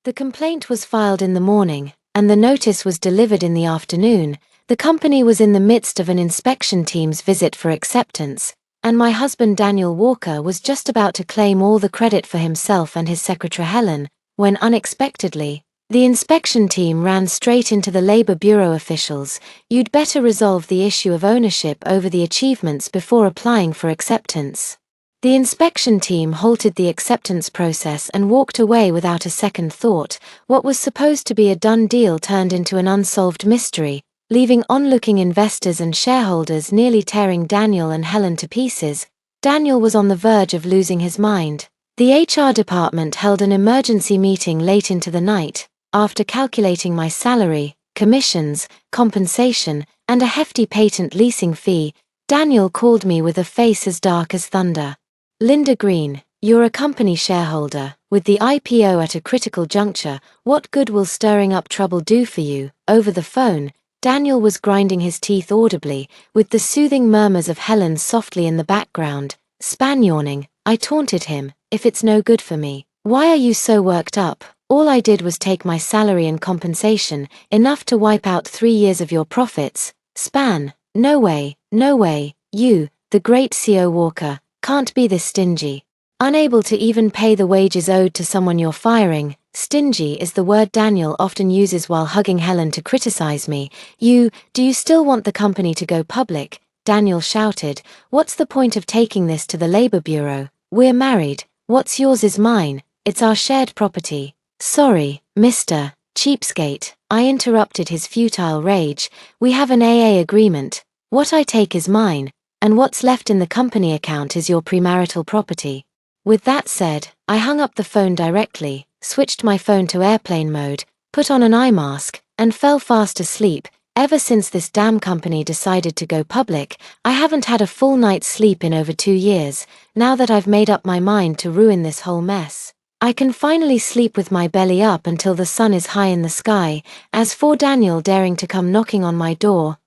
The complaint was filed in the morning, and the notice was delivered in the afternoon. The company was in the midst of an inspection team's visit for acceptance, and my husband Daniel Walker was just about to claim all the credit for himself and his secretary Helen, when unexpectedly, the inspection team ran straight into the Labor Bureau officials. "You'd better resolve the issue of ownership over the achievements before applying for acceptance." The inspection team halted the acceptance process and walked away without a second thought. What was supposed to be a done deal turned into an unsolved mystery, leaving onlooking investors and shareholders nearly tearing Daniel and Helen to pieces. Daniel was on the verge of losing his mind. The HR department held an emergency meeting late into the night. After calculating my salary, commissions, compensation, and a hefty patent leasing fee, Daniel called me with a face as dark as thunder. "Linda Green, you're a company shareholder. With the IPO at a critical juncture, what good will stirring up trouble do for you?" Over the phone, Daniel was grinding his teeth audibly, with the soothing murmurs of Helen softly in the background. Span yawning, I taunted him, "If it's no good for me, why are you so worked up? All I did was take my salary and compensation, enough to wipe out 3 years of your profits." Span, no way, you, the great C.O. Walker, can't be this stingy. Unable to even pay the wages owed to someone you're firing. Stingy is the word Daniel often uses while hugging Helen to criticize me. Do you still want the company to go public?" Daniel shouted. "What's the point of taking this to the Labor Bureau? We're married. What's yours is mine. It's our shared property." "Sorry, Mr. Cheapskate," I interrupted his futile rage. "We have an AA agreement. What I take is mine, and what's left in the company account is your premarital property." With that said, I hung up the phone directly, switched my phone to airplane mode, put on an eye mask, and fell fast asleep. Ever since this damn company decided to go public, I haven't had a full night's sleep in over 2 years. Now that I've made up my mind to ruin this whole mess, I can finally sleep with my belly up until the sun is high in the sky. As for Daniel daring to come knocking on my door,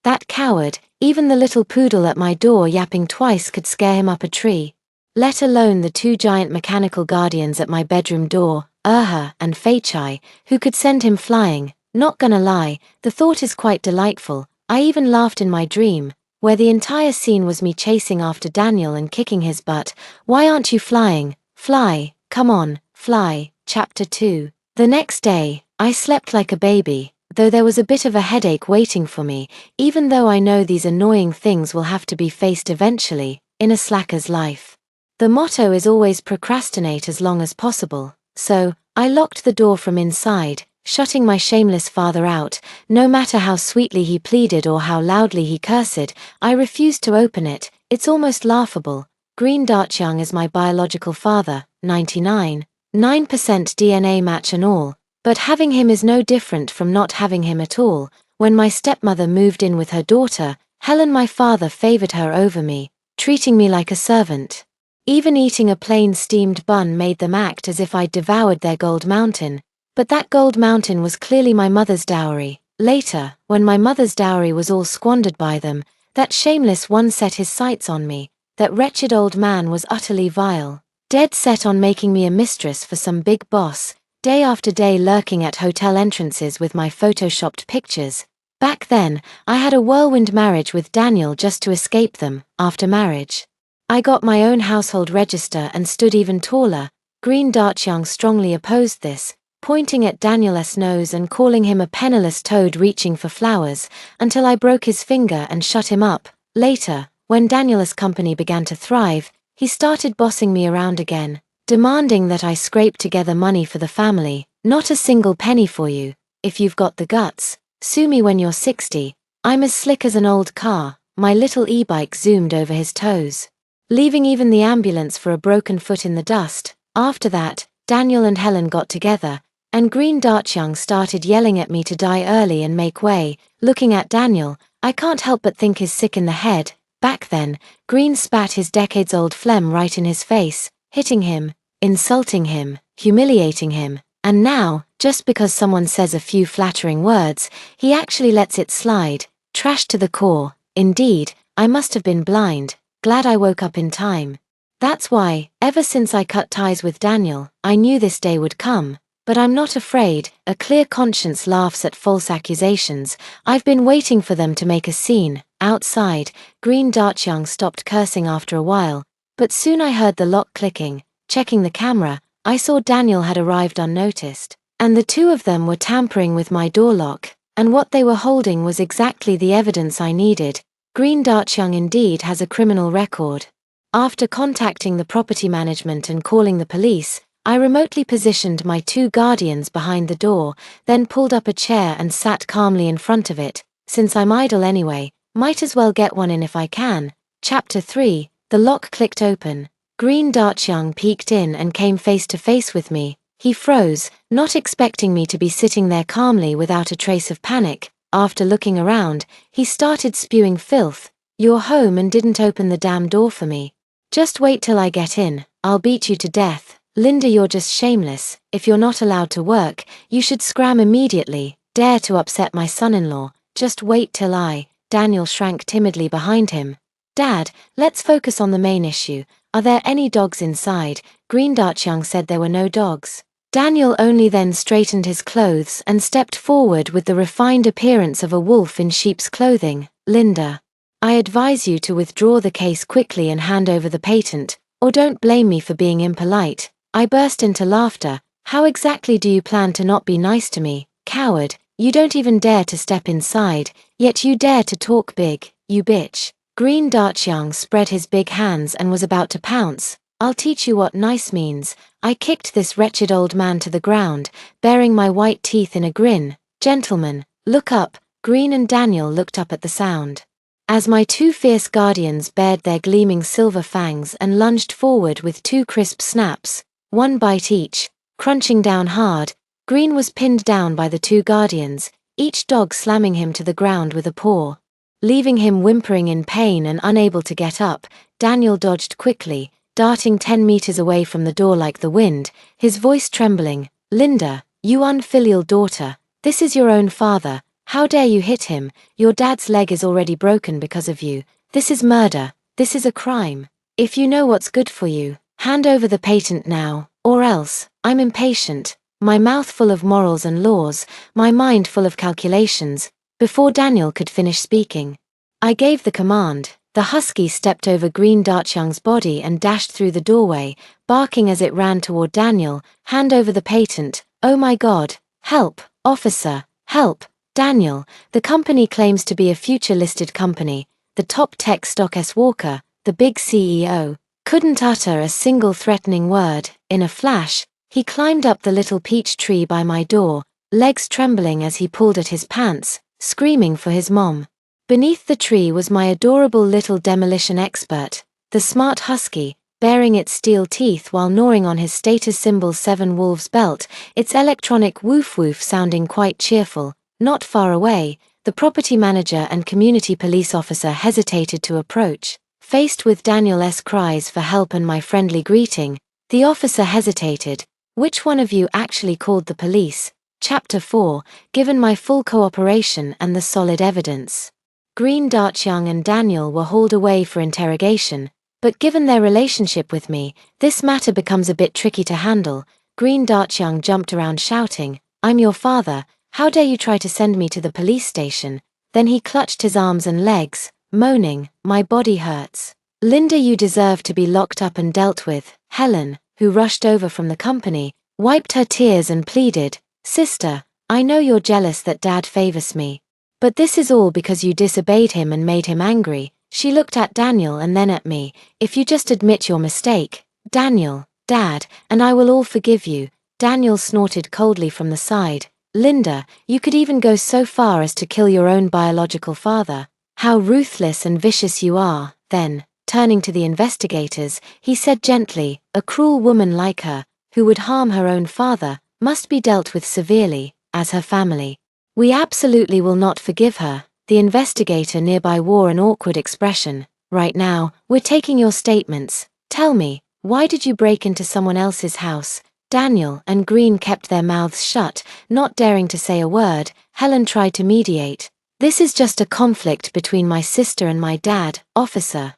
that coward, even the little poodle at my door yapping twice could scare him up a tree. Let alone the 2 giant mechanical guardians at my bedroom door, Urha and Feichai, who could send him flying. Not gonna lie, the thought is quite delightful. I even laughed in my dream, where the entire scene was me chasing after Daniel and kicking his butt. "Why aren't you flying? Fly, come on, fly." Chapter 2. The next day, I slept like a baby, though there was a bit of a headache waiting for me, even though I know these annoying things will have to be faced eventually, in a slacker's life. The motto is always procrastinate as long as possible, so I locked the door from inside, shutting my shameless father out. No matter how sweetly he pleaded or how loudly he cursed, I refused to open it. It's almost laughable. Green Darchyoung is my biological father, 99.9% DNA match and all, but having him is no different from not having him at all. When my stepmother moved in with her daughter, Helen, my father favored her over me, treating me like a servant. Even eating a plain steamed bun made them act as if I'd devoured their gold mountain. But that gold mountain was clearly my mother's dowry. Later, when my mother's dowry was all squandered by them, that shameless one set his sights on me. That wretched old man was utterly vile, dead set on making me a mistress for some big boss, day after day lurking at hotel entrances with my photoshopped pictures. Back then, I had a whirlwind marriage with Daniel just to escape them. After marriage, I got my own household register and stood even taller. Green Darchyoung strongly opposed this, pointing at Daniel's nose and calling him a penniless toad reaching for flowers, until I broke his finger and shut him up. Later, when Daniel's company began to thrive, he started bossing me around again, demanding that I scrape together money for the family. "Not a single penny for you. If you've got the guts, sue me when you're 60. I'm as slick as an old car." My little e-bike zoomed over his toes, leaving even the ambulance for a broken foot in the dust. After that, Daniel and Helen got together, and Green Darchyoung started yelling at me to die early and make way. Looking at Daniel, I can't help but think he's sick in the head. Back then, Green spat his decades-old phlegm right in his face, hitting him, insulting him, humiliating him, and now, just because someone says a few flattering words, he actually lets it slide. Trashed to the core. Indeed, I must have been blind. Glad I woke up in time. That's why, ever since I cut ties with Daniel, I knew this day would come. But I'm not afraid. A clear conscience laughs at false accusations. I've been waiting for them to make a scene. Outside, Green.Young stopped cursing after a while, but soon I heard the lock clicking. Checking the camera, I saw Daniel had arrived unnoticed, and the two of them were tampering with my door lock, and what they were holding was exactly the evidence I needed. Green.Young indeed has a criminal record. After contacting the property management and calling the police, I remotely positioned my two guardians behind the door, then pulled up a chair and sat calmly in front of it. Since I'm idle anyway, might as well get one in if I can. Chapter 3. The lock clicked open. Green.Young peeked in and came face to face with me. He froze, not expecting me to be sitting there calmly without a trace of panic. After looking around, he started spewing filth. "You're home and didn't open the damn door for me. Just wait till I get in, I'll beat you to death. Linda, you're just shameless. If you're not allowed to work, you should scram immediately. Dare to upset my son-in-law. Just wait till I..." Daniel shrank timidly behind him. "Dad, let's focus on the main issue. Are there any dogs inside?" Green.Young said there were no dogs. Daniel only then straightened his clothes and stepped forward with the refined appearance of a wolf in sheep's clothing. "Linda, I advise you to withdraw the case quickly and hand over the patent, or don't blame me for being impolite." I burst into laughter. "How exactly do you plan to not be nice to me? Coward, you don't even dare to step inside, yet you dare to talk big, you bitch." Green.Young spread his big hands and was about to pounce. "I'll teach you what nice means." I kicked this wretched old man to the ground, baring my white teeth in a grin. "Gentlemen, look up." Green and Daniel looked up at the sound. As my two fierce guardians bared their gleaming silver fangs and lunged forward with two crisp snaps, one bite each, crunching down hard, Green was pinned down by the two guardians, each dog slamming him to the ground with a paw. Leaving him whimpering in pain and unable to get up, Daniel dodged quickly, darting 10 meters away from the door like the wind, his voice trembling. "Linda, you unfilial daughter, this is your own father. How dare you hit him? Your dad's leg is already broken because of you. This is murder. This is a crime. If you know what's good for you, hand over the patent now, or else." I'm impatient, my mouth full of morals and laws, my mind full of calculations. Before Daniel could finish speaking, I gave the command. The husky stepped over Green.Young's body and dashed through the doorway, barking as it ran toward Daniel. "Hand over the patent." "Oh my God. Help, officer, help." Daniel, the company claims to be a future-listed company. The top tech Cto.Sir Walker, the big CEO, couldn't utter a single threatening word. In a flash, he climbed up the little peach tree by my door, legs trembling as he pulled at his pants, screaming for his mom. Beneath the tree was my adorable little demolition expert, the smart husky, baring its steel teeth while gnawing on his status symbol 7 Wolves belt, its electronic woof-woof sounding quite cheerful. Not far away, the property manager and community police officer hesitated to approach. Faced with Daniel's cries for help and my friendly greeting, the officer hesitated. "Which one of you actually called the police?" Chapter 4. Given my full cooperation and the solid evidence, Green.Young and Daniel were hauled away for interrogation, but given their relationship with me, this matter becomes a bit tricky to handle. Green.Young jumped around shouting, "I'm your father, how dare you try to send me to the police station?" Then he clutched his arms and legs, moaning, "My body hurts." "Linda, you deserve to be locked up and dealt with." Helen, who rushed over from the company, wiped her tears and pleaded, "Sister, I know you're jealous that Dad favors me. But this is all because you disobeyed him and made him angry." She looked at Daniel and then at me. "If you just admit your mistake, Daniel, Dad, and I will all forgive you." Daniel snorted coldly from the side. "Linda, you could even go so far as to kill your own biological father. How ruthless and vicious you are." Then, turning to the investigators, he said gently, "A cruel woman like her, who would harm her own father, must be dealt with severely, as her family. We absolutely will not forgive her." The investigator nearby wore an awkward expression. "Right now, we're taking your statements. Tell me, why did you break into someone else's house?" Daniel and Green kept their mouths shut, not daring to say a word. Helen tried to mediate. "This is just a conflict between my sister and my dad, officer.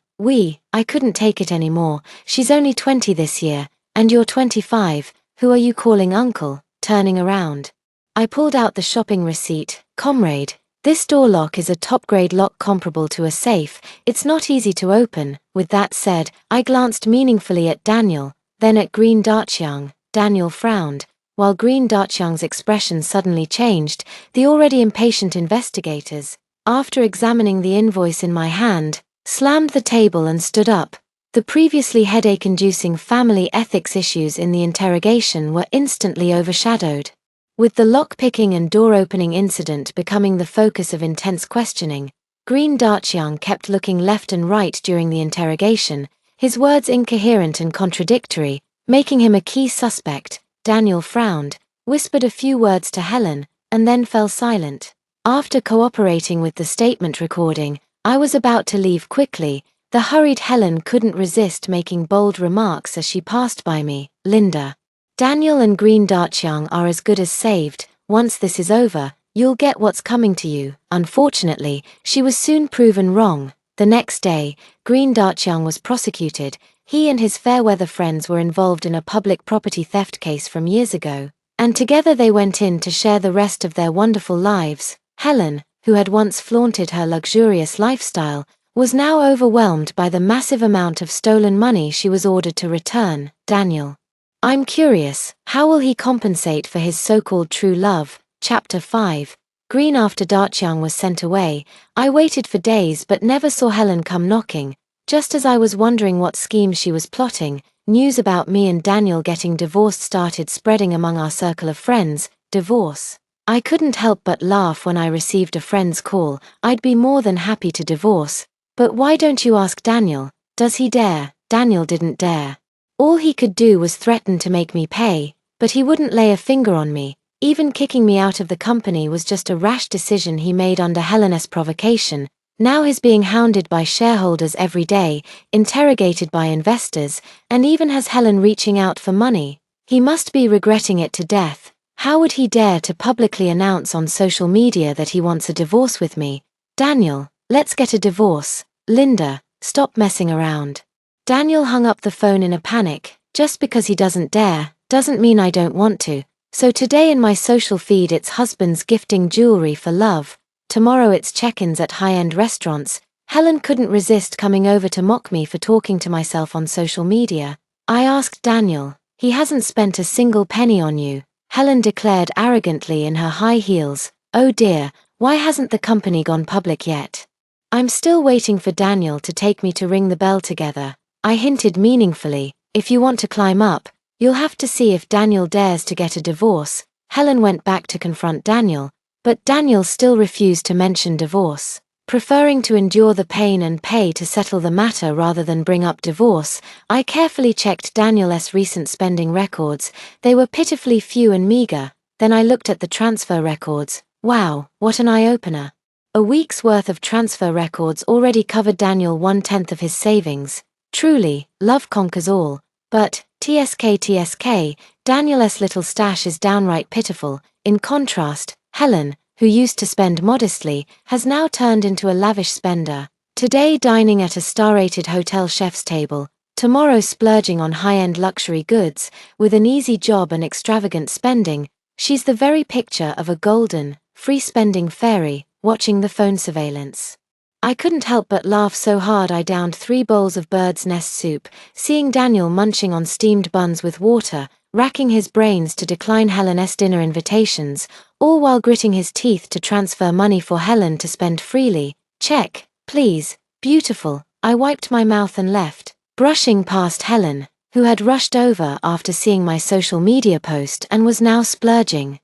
I couldn't take it anymore. She's only 20 this year, and you're 25. Who are you calling uncle?" turning around. I pulled out the shopping receipt. Comrade, this door lock is a top-grade lock comparable to a safe. It's not easy to open. With that said, I glanced meaningfully at Daniel, then at Green Darchiang. Daniel frowned. While Green Darchiang's expression suddenly changed, the already impatient investigators, after examining the invoice in my hand, slammed the table and stood up. The previously headache-inducing family ethics issues in the interrogation were instantly overshadowed. With the lock-picking and door-opening incident becoming the focus of intense questioning, Green Darchiang kept looking left and right during the interrogation, his words incoherent and contradictory, making him a key suspect. Daniel frowned, whispered a few words to Helen, and then fell silent. After cooperating with the statement recording, I was about to leave quickly. The hurried Helen couldn't resist making bold remarks as she passed by me. Linda, Daniel and Green Darchiang are as good as saved. Once this is over, you'll get what's coming to you. Unfortunately, she was soon proven wrong. The next day, Green Darchiang was prosecuted. He and his fair-weather friends were involved in a public property theft case from years ago, and together they went in to share the rest of their wonderful lives. Helen, who had once flaunted her luxurious lifestyle, was now overwhelmed by the massive amount of stolen money she was ordered to return. Daniel, I'm curious, how will he compensate for his so-called true love? Chapter 5. Green. After Darchiang was sent away, I waited for days but never saw Helen come knocking. Just as I was wondering what scheme she was plotting, news about me and Daniel getting divorced started spreading among our circle of friends. Divorce? I couldn't help but laugh when I received a friend's call. I'd be more than happy to divorce. But why don't you ask Daniel? Does he dare? Daniel didn't dare. All he could do was threaten to make me pay, but he wouldn't lay a finger on me. Even kicking me out of the company was just a rash decision he made under Helen's provocation. Now he's being hounded by shareholders every day, interrogated by investors, and even has Helen reaching out for money. He must be regretting it to death. How would he dare to publicly announce on social media that he wants a divorce with me? Daniel, let's get a divorce. Linda, stop messing around. Daniel hung up the phone in a panic. Just because he doesn't dare, doesn't mean I don't want to. So today in my social feed it's husbands gifting jewelry for love. Tomorrow it's check-ins at high-end restaurants. Helen couldn't resist coming over to mock me for talking to myself on social media. I asked Daniel, he hasn't spent a single penny on you. Helen declared arrogantly in her high heels. Oh dear, why hasn't the company gone public yet? I'm still waiting for Daniel to take me to ring the bell together. I hinted meaningfully, if you want to climb up, you'll have to see if Daniel dares to get a divorce. Helen went back to confront Daniel, but Daniel still refused to mention divorce. Preferring to endure the pain and pay to settle the matter rather than bring up divorce, I carefully checked Daniel's recent spending records. They were pitifully few and meager. Then I looked at the transfer records. Wow, what an eye-opener. A week's worth of transfer records already covered Daniel 1/10 of his savings. Truly, love conquers all. But, TSK, Daniel's little stash is downright pitiful. In contrast, Helen, who used to spend modestly, has now turned into a lavish spender. Today dining at a star-rated hotel chef's table, tomorrow splurging on high-end luxury goods. With an easy job and extravagant spending, she's the very picture of a golden, free-spending fairy, watching the phone surveillance. I couldn't help but laugh so hard I downed 3 bowls of bird's nest soup, seeing Daniel munching on steamed buns with water, racking his brains to decline Helen's dinner invitations, all while gritting his teeth to transfer money for Helen to spend freely. Check, please, beautiful. I wiped my mouth and left, brushing past Helen, who had rushed over after seeing my social media post and was now splurging.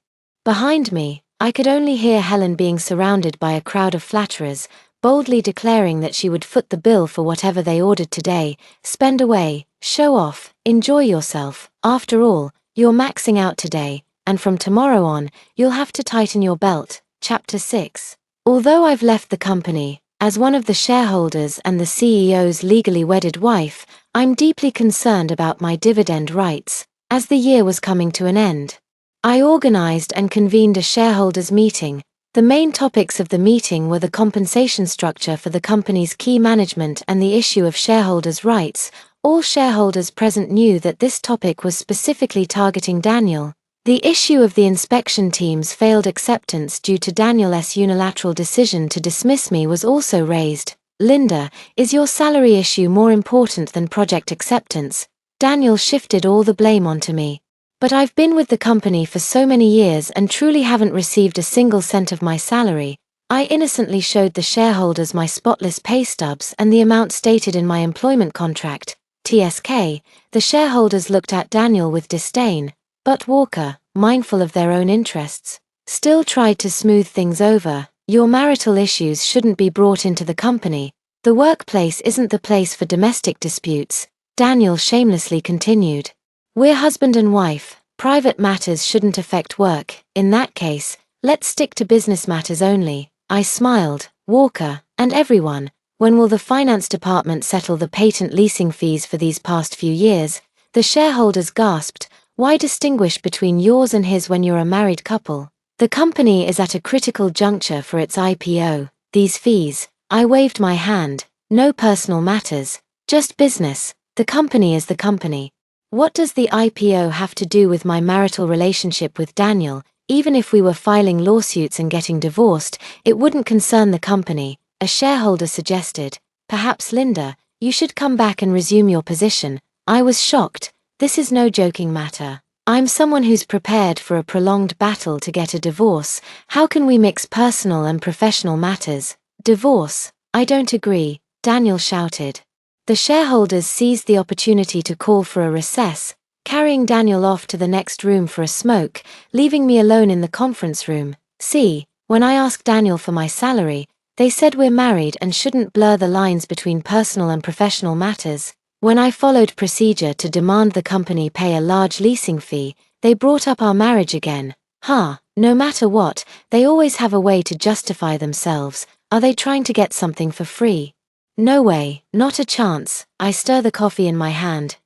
Behind me, I could only hear Helen being surrounded by a crowd of flatterers, boldly declaring that she would foot the bill for whatever they ordered today. Spend away, show off, enjoy yourself. After all, you're maxing out today, and from tomorrow on, you'll have to tighten your belt. Chapter 6. Although I've left the company, as one of the shareholders and the CEO's legally wedded wife, I'm deeply concerned about my dividend rights. As the year was coming to an end, I organized and convened a shareholders meeting. The main topics of the meeting were the compensation structure for the company's key management and the issue of shareholders' rights. All shareholders present knew that this topic was specifically targeting Daniel. The issue of the inspection team's failed acceptance due to Daniel's unilateral decision to dismiss me was also raised. Linda, is your salary issue more important than project acceptance? Daniel shifted all the blame onto me. But I've been with the company for so many years and truly haven't received a single cent of my salary. I innocently showed the shareholders my spotless pay stubs and the amount stated in my employment contract, TSK. The shareholders looked at Daniel with disdain, but Walker, mindful of their own interests, still tried to smooth things over. Your marital issues shouldn't be brought into the company. The workplace isn't the place for domestic disputes, Daniel shamelessly continued. We're husband and wife, private matters shouldn't affect work. In that case, let's stick to business matters only. I smiled. Walker, and everyone, when will the finance department settle the patent leasing fees for these past few years? The shareholders gasped. Why distinguish between yours and his when you're a married couple? The company is at a critical juncture for its IPO. These fees, I waved my hand. No personal matters, just business. The company is the company. What does the IPO have to do with my marital relationship with Daniel? Even if we were filing lawsuits and getting divorced, it wouldn't concern the company, a shareholder suggested. Perhaps Linda, you should come back and resume your position. I was shocked. This is no joking matter. I'm someone who's prepared for a prolonged battle to get a divorce. How can we mix personal and professional matters? Divorce? I don't agree, Daniel shouted. The shareholders seized the opportunity to call for a recess, carrying Daniel off to the next room for a smoke, leaving me alone in the conference room. See, when I asked Daniel for my salary, they said we're married and shouldn't blur the lines between personal and professional matters. When I followed procedure to demand the company pay a large leasing fee, they brought up our marriage again. No matter what, they always have a way to justify themselves. Are they trying to get something for free? No way, not a chance. I stir the coffee in my hand.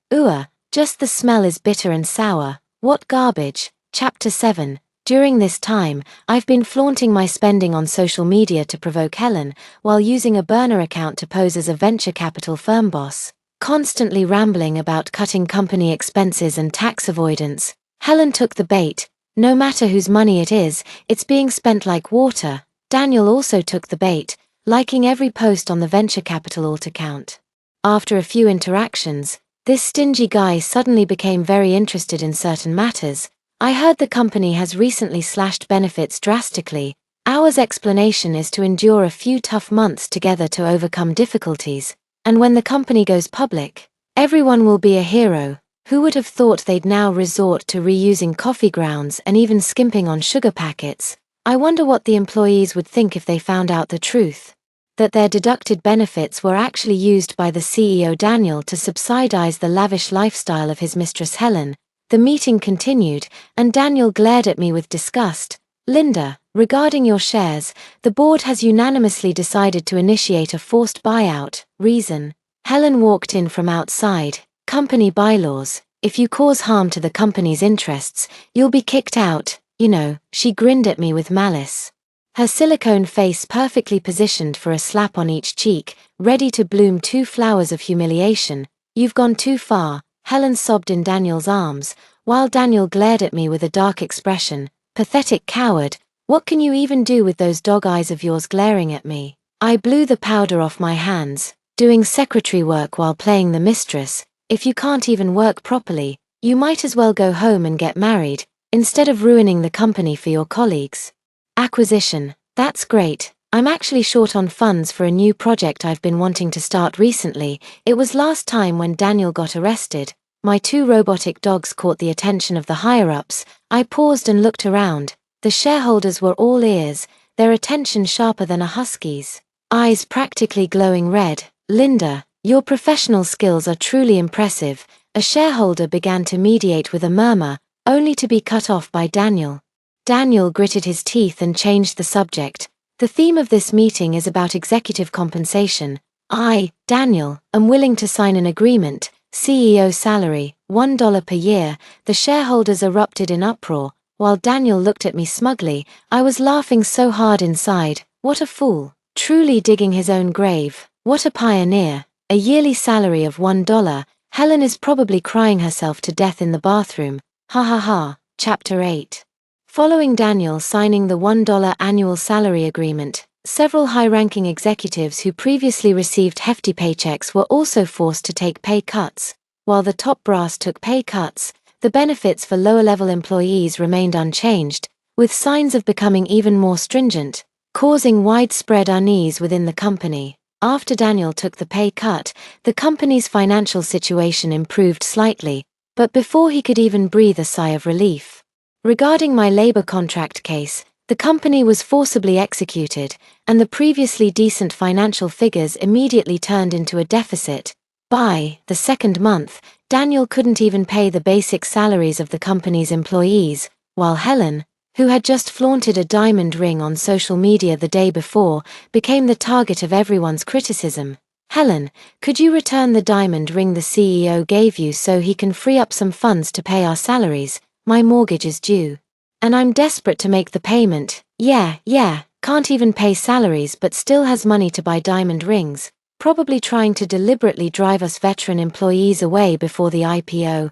Just the smell is bitter and sour. What garbage. Chapter 7. During this time, I've been flaunting my spending on social media to provoke Helen, while using a burner account to pose as a venture capital firm boss. Constantly rambling about cutting company expenses and tax avoidance. Helen took the bait. No matter whose money it is, it's being spent like water. Daniel also took the bait, liking every post on the venture capital alt account. After a few interactions, this stingy guy suddenly became very interested in certain matters. I heard the company has recently slashed benefits drastically. Our explanation is to endure a few tough months together to overcome difficulties, and when the company goes public, everyone will be a hero. Who would have thought they'd now resort to reusing coffee grounds and even skimping on sugar packets? I wonder what the employees would think if they found out the truth. That their deducted benefits were actually used by the CEO Daniel to subsidize the lavish lifestyle of his mistress Helen. The meeting continued, and Daniel glared at me with disgust. Linda, regarding your shares, the board has unanimously decided to initiate a forced buyout. Reason? Helen walked in from outside. Company bylaws. If you cause harm to the company's interests, you'll be kicked out. She grinned at me with malice. Her silicone face perfectly positioned for a slap on each cheek, ready to bloom 2 flowers of humiliation. You've gone too far, Helen sobbed in Daniel's arms, while Daniel glared at me with a dark expression. Pathetic coward, what can you even do with those dog eyes of yours glaring at me? I blew the powder off my hands. Doing secretary work while playing the mistress. If you can't even work properly, you might as well go home and get married, instead of ruining the company for your colleagues. Acquisition. That's great. I'm actually short on funds for a new project I've been wanting to start recently. It was last time when Daniel got arrested. My 2 robotic dogs caught the attention of the higher-ups. I paused and looked around. The shareholders were all ears, their attention sharper than a husky's. Eyes practically glowing red. Linda, your professional skills are truly impressive. A shareholder began to mediate with a murmur, only to be cut off by Daniel. Daniel gritted his teeth and changed the subject. The theme of this meeting is about executive compensation. I, Daniel, am willing to sign an agreement. CEO salary, $1 per year. The shareholders erupted in uproar, while Daniel looked at me smugly. I was laughing so hard inside. What a fool. Truly digging his own grave. What a pioneer. A yearly salary of $1. Helen is probably crying herself to death in the bathroom. Ha ha ha. Chapter 8. Following Daniel signing the $1 annual salary agreement, several high-ranking executives who previously received hefty paychecks were also forced to take pay cuts. While the top brass took pay cuts, the benefits for lower-level employees remained unchanged, with signs of becoming even more stringent, causing widespread unease within the company. After Daniel took the pay cut, the company's financial situation improved slightly, but before he could even breathe a sigh of relief. Regarding my labor contract case, the company was forcibly executed, and the previously decent financial figures immediately turned into a deficit. By the second month, Daniel couldn't even pay the basic salaries of the company's employees, while Helen, who had just flaunted a diamond ring on social media the day before, became the target of everyone's criticism. "Helen, could you return the diamond ring the CEO gave you so he can free up some funds to pay our salaries? My mortgage is due. And I'm desperate to make the payment." Yeah, can't even pay salaries but still has money to buy diamond rings, probably trying to deliberately drive us veteran employees away before the IPO.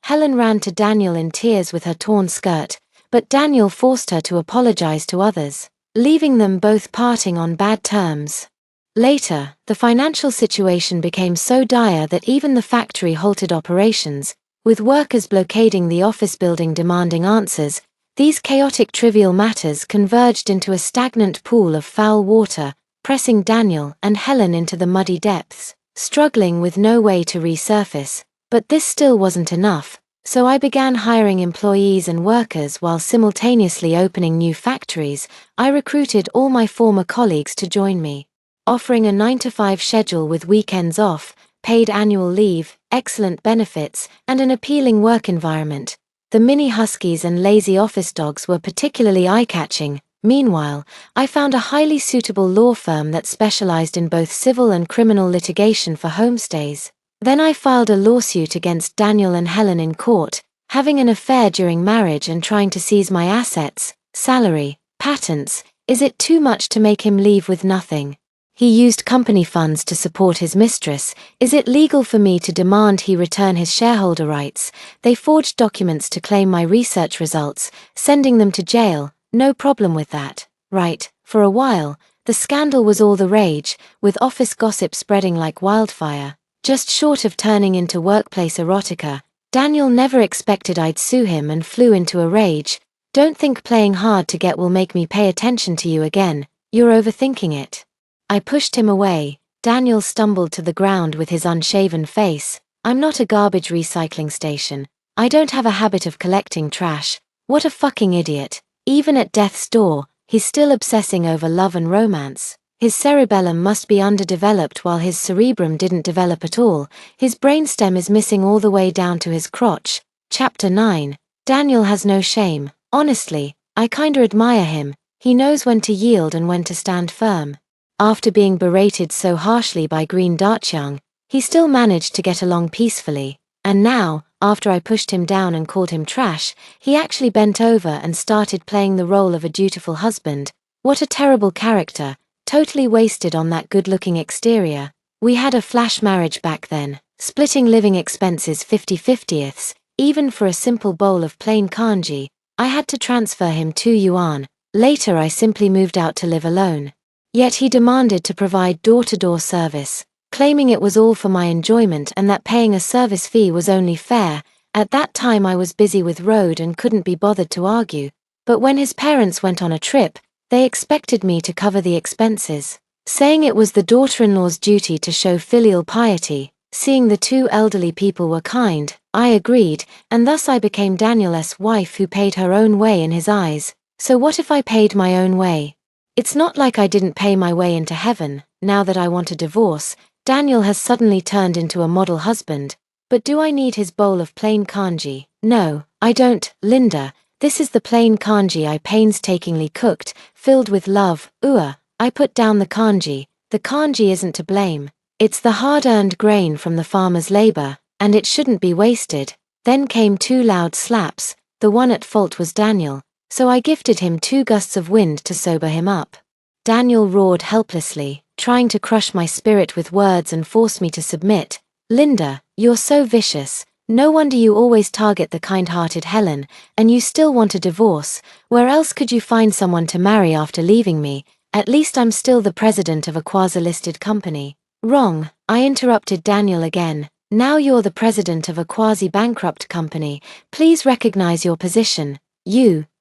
Helen ran to Daniel in tears with her torn skirt, but Daniel forced her to apologize to others, leaving them both parting on bad terms. Later, the financial situation became so dire that even the factory halted operations, with workers blockading the office building demanding answers. These chaotic trivial matters converged into a stagnant pool of foul water, pressing Daniel and Helen into the muddy depths, struggling with no way to resurface. But this still wasn't enough. So I began hiring employees and workers while simultaneously opening new factories. I recruited all my former colleagues to join me, offering a 9-to-5 schedule with weekends off, paid annual leave, excellent benefits, and an appealing work environment. The mini huskies and lazy office dogs were particularly eye-catching. Meanwhile, I found a highly suitable law firm that specialized in both civil and criminal litigation for homestays. Then I filed a lawsuit against Daniel and Helen in court, having an affair during marriage and trying to seize my assets, salary, patents. Is it too much to make him leave with nothing? He used company funds to support his mistress. Is it legal for me to demand he return his shareholder rights? They forged documents to claim my research results, sending them to jail. No problem with that, right? For a while, the scandal was all the rage, with office gossip spreading like wildfire. Just short of turning into workplace erotica, Daniel never expected I'd sue him and flew into a rage. "Don't think playing hard to get will make me pay attention to you again. You're overthinking it." I pushed him away. Daniel stumbled to the ground with his unshaven face. "I'm not a garbage recycling station. I don't have a habit of collecting trash." What a fucking idiot. Even at death's door, he's still obsessing over love and romance. His cerebellum must be underdeveloped while his cerebrum didn't develop at all. His brainstem is missing all the way down to his crotch. Chapter 9. Daniel has no shame. Honestly, I kinda admire him. He knows when to yield and when to stand firm. After being berated so harshly by Green Dartyoung, he still managed to get along peacefully. And now, after I pushed him down and called him trash, he actually bent over and started playing the role of a dutiful husband. What a terrible character. Totally wasted on that good-looking exterior. We had a flash marriage back then, splitting living expenses 50/50ths, even for a simple bowl of plain kanji. I had to transfer him $2. Later I simply moved out to live alone. Yet he demanded to provide door-to-door service, claiming it was all for my enjoyment and that paying a service fee was only fair. At that time I was busy with road and couldn't be bothered to argue. But when his parents went on a trip, they expected me to cover the expenses, saying it was the daughter-in-law's duty to show filial piety. Seeing the two elderly people were kind, I agreed, and thus I became Daniel's wife who paid her own way in his eyes. So what if I paid my own way? It's not like I didn't pay my way into heaven. Now that I want a divorce, Daniel has suddenly turned into a model husband. But do I need his bowl of plain kanji? No, I don't, Linda. This is the plain kanji I painstakingly cooked, filled with love. I put down the kanji. The kanji isn't to blame. It's the hard-earned grain from the farmer's labor, and it shouldn't be wasted. Then came 2 loud slaps. The one at fault was Daniel, so I gifted him 2 gusts of wind to sober him up. Daniel roared helplessly, trying to crush my spirit with words and force me to submit. "Linda, you're so vicious. No wonder you always target the kind-hearted Helen, and you still want a divorce. Where else could you find someone to marry after leaving me? At least I'm still the president of a quasi-listed company. Wrong, I interrupted Daniel again. Now you're the president of a quasi-bankrupt company. Please recognize your position.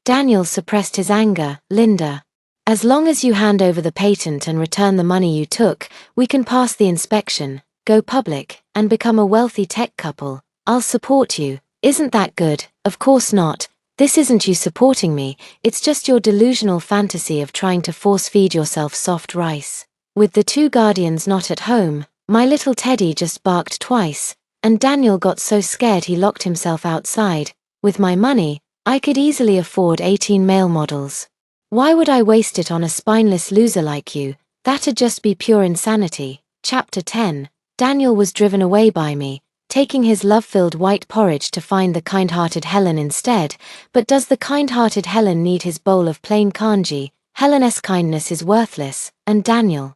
Daniel suppressed his anger. Linda, as long as you hand over the patent and return the money you took, we can pass the inspection, go public, and become a wealthy tech couple. I'll support you. Isn't that good? Of course not. This isn't you supporting me, it's just your delusional fantasy of trying to force-feed yourself soft rice. With the two guardians not at home, my little Teddy just barked twice, and Daniel got so scared he locked himself outside. With my money, I could easily afford 18 male models. Why would I waste it on a spineless loser like you? That'd just be pure insanity. Chapter 10. Daniel was driven away by me, taking his love-filled white porridge to find the kind-hearted Helen instead. But does the kind-hearted Helen need his bowl of plain kanji? Helen's kindness is worthless, and Daniel's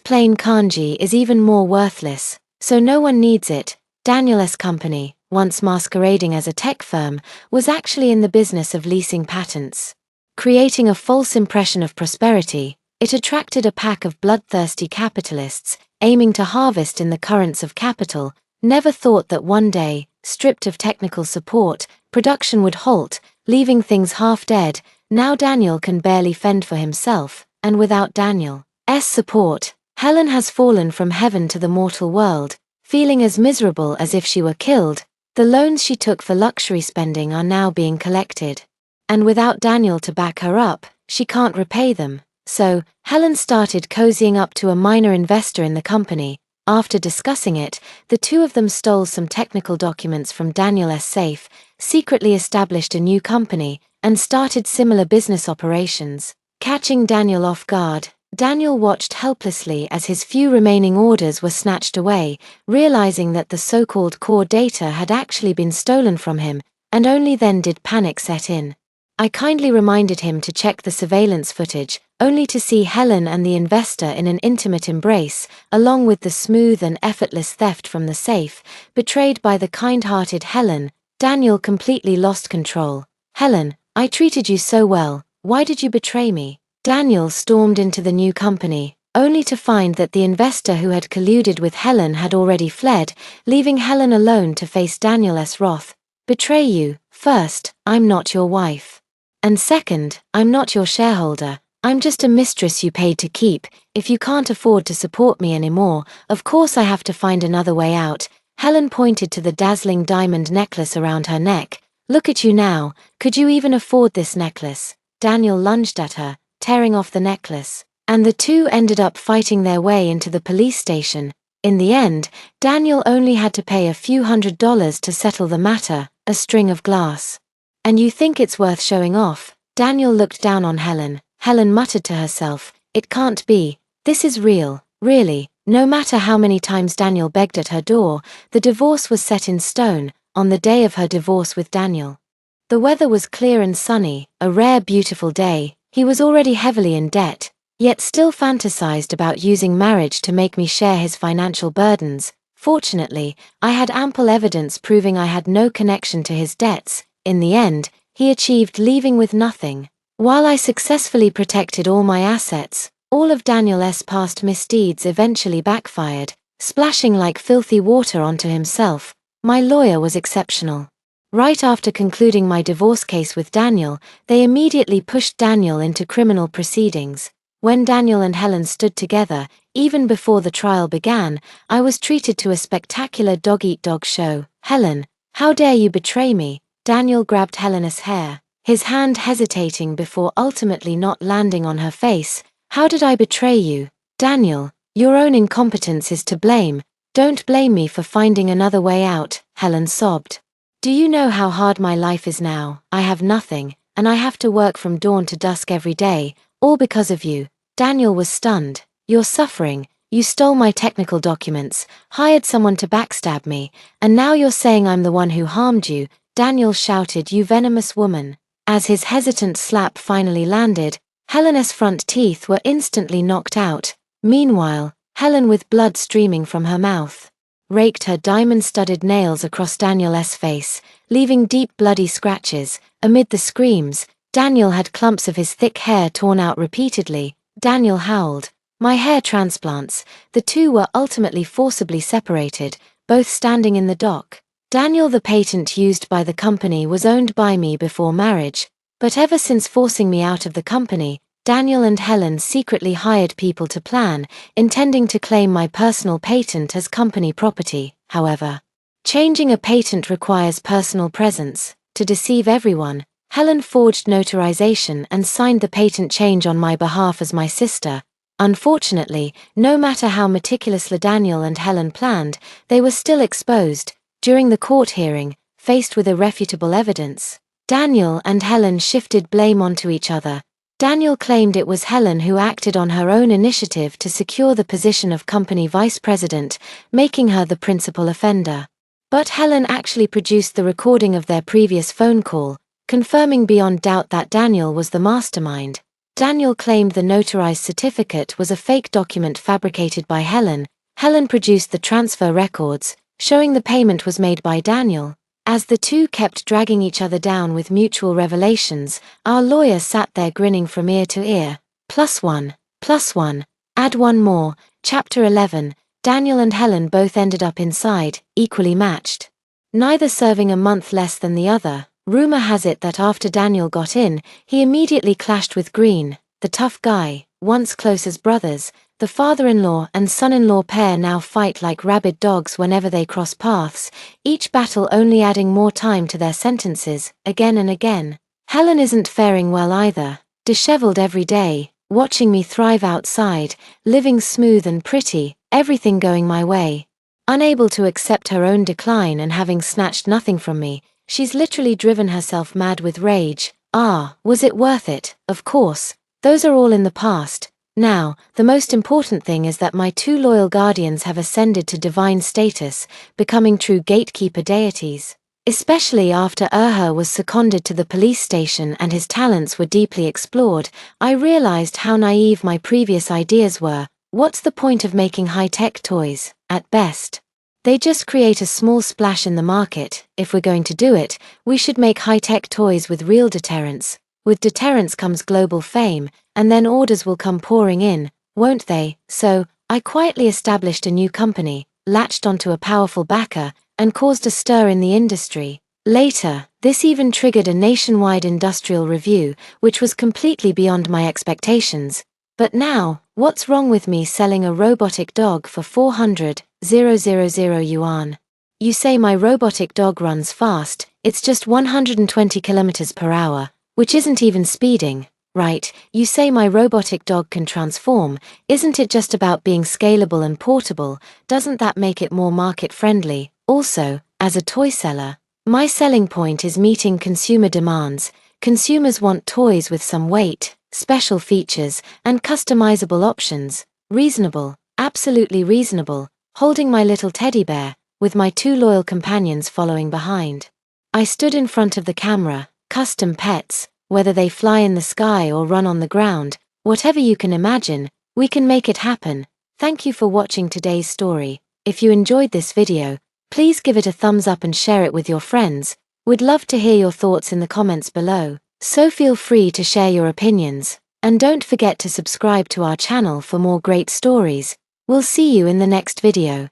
plain kanji is even more worthless, so no one needs it. Daniel's company, once masquerading as a tech firm, was actually in the business of leasing patents. Creating a false impression of prosperity, it attracted a pack of bloodthirsty capitalists, aiming to harvest in the currents of capital. Never thought that one day, stripped of technical support, production would halt, leaving things half dead. Now Daniel can barely fend for himself, and without Daniel's support, Helen has fallen from heaven to the mortal world, feeling as miserable as if she were killed. The loans she took for luxury spending are now being collected. And without Daniel to back her up, she can't repay them. So, Helen started cozying up to a minor investor in the company. After discussing it, the two of them stole some technical documents from Daniel's safe, secretly established a new company, and started similar business operations. Catching Daniel off guard, Daniel watched helplessly as his few remaining orders were snatched away, realizing that the so-called core data had actually been stolen from him, and only then did panic set in. I kindly reminded him to check the surveillance footage, only to see Helen and the investor in an intimate embrace, along with the smooth and effortless theft from the safe. Betrayed by the kind-hearted Helen, Daniel completely lost control. Helen, I treated you so well, why did you betray me? Daniel stormed into the new company, only to find that the investor who had colluded with Helen had already fled, leaving Helen alone to face Daniel's wrath. Betray you? First, I'm not your wife. And second, I'm not your shareholder. I'm just a mistress you paid to keep. If you can't afford to support me anymore, of course I have to find another way out. Helen pointed to the dazzling diamond necklace around her neck. Look at you now. Could you even afford this necklace? Daniel lunged at her, tearing off the necklace, and the two ended up fighting their way into the police station. In the end, Daniel only had to pay a few $100s to settle the matter, a string of glass. And you think it's worth showing off? Daniel looked down on Helen. Helen muttered to herself, it can't be. This is real, really. No matter how many times Daniel begged at her door, the divorce was set in stone. On the day of her divorce with Daniel, the weather was clear and sunny, a rare beautiful day. He was already heavily in debt, yet still fantasized about using marriage to make me share his financial burdens. Fortunately, I had ample evidence proving I had no connection to his debts. In the end, he achieved leaving with nothing. While I successfully protected all my assets, all of Daniel's past misdeeds eventually backfired, splashing like filthy water onto himself. My lawyer was exceptional. Right after concluding my divorce case with Daniel, they immediately pushed Daniel into criminal proceedings. When Daniel and Helen stood together, even before the trial began, I was treated to a spectacular dog-eat-dog show. Helen, how dare you betray me? Daniel grabbed Helen's hair, his hand hesitating before ultimately not landing on her face. How did I betray you? Daniel, your own incompetence is to blame. Don't blame me for finding another way out, Helen sobbed. Do you know how hard my life is now? I have nothing, and I have to work from dawn to dusk every day, all because of you. Daniel was stunned. You're suffering. You stole my technical documents, hired someone to backstab me, and now you're saying I'm the one who harmed you. Daniel shouted, you venomous woman. As his hesitant slap finally landed, Helen's front teeth were instantly knocked out. Meanwhile, Helen with blood streaming from her mouth, raked her diamond-studded nails across Daniel's face, leaving deep bloody scratches. Amid the screams, Daniel had clumps of his thick hair torn out repeatedly. Daniel howled. My hair transplants. The two were ultimately forcibly separated, both standing in the dock. Daniel, the patent used by the company, was owned by me before marriage, but ever since forcing me out of the company, Daniel and Helen secretly hired people to plan, intending to claim my personal patent as company property. However, changing a patent requires personal presence. To deceive everyone, Helen forged notarization and signed the patent change on my behalf as my sister. Unfortunately, no matter how meticulously Daniel and Helen planned, they were still exposed. During the court hearing, faced with irrefutable evidence, Daniel and Helen shifted blame onto each other. Daniel claimed it was Helen who acted on her own initiative to secure the position of company vice president, making her the principal offender. But Helen actually produced the recording of their previous phone call, confirming beyond doubt that Daniel was the mastermind. Daniel claimed the notarized certificate was a fake document fabricated by Helen. Helen produced the transfer records, showing the payment was made by Daniel. As the two kept dragging each other down with mutual revelations, our lawyer sat there grinning from ear to ear. +1, +1, add one more. Chapter 11. Daniel and Helen both ended up inside, equally matched, neither serving a month less than the other. Rumor has it that after Daniel got in, he immediately clashed with Green, the tough guy. Once close as brothers, the father-in-law and son-in-law pair now fight like rabid dogs whenever they cross paths, each battle only adding more time to their sentences, again and again. Helen isn't faring well either, disheveled every day, watching me thrive outside, living smooth and pretty, everything going my way. Unable to accept her own decline and having snatched nothing from me, she's literally driven herself mad with rage. Was it worth it? Of course. Those are all in the past. Now, the most important thing is that my two loyal guardians have ascended to divine status, becoming true gatekeeper deities. Especially after was seconded to the police station and his talents were deeply explored, I realized how naive my previous ideas were. What's the point of making high-tech toys? At best, they just create a small splash in the market. If we're going to do it, we should make high-tech toys with real deterrence. With deterrence comes global fame, and then orders will come pouring in, won't they? So, I quietly established a new company, latched onto a powerful backer, and caused a stir in the industry. Later, this even triggered a nationwide industrial review, which was completely beyond my expectations. But now, what's wrong with me selling a robotic dog for 400,000 yuan? You say my robotic dog runs fast, it's just 120 kilometers per hour. Which isn't even speeding, right? You say my robotic dog can transform, isn't it just about being scalable and portable? Doesn't that make it more market-friendly? Also, as a toy seller, my selling point is meeting consumer demands. Consumers want toys with some weight, special features, and customizable options. Reasonable, absolutely reasonable, holding my little teddy bear, with my two loyal companions following behind. I stood in front of the camera. Custom pets, whether they fly in the sky or run on the ground, whatever you can imagine, we can make it happen. Thank you for watching today's story. If you enjoyed this video, please give it a thumbs up and share it with your friends. We'd love to hear your thoughts in the comments below, so feel free to share your opinions. And don't forget to subscribe to our channel for more great stories. We'll see you in the next video.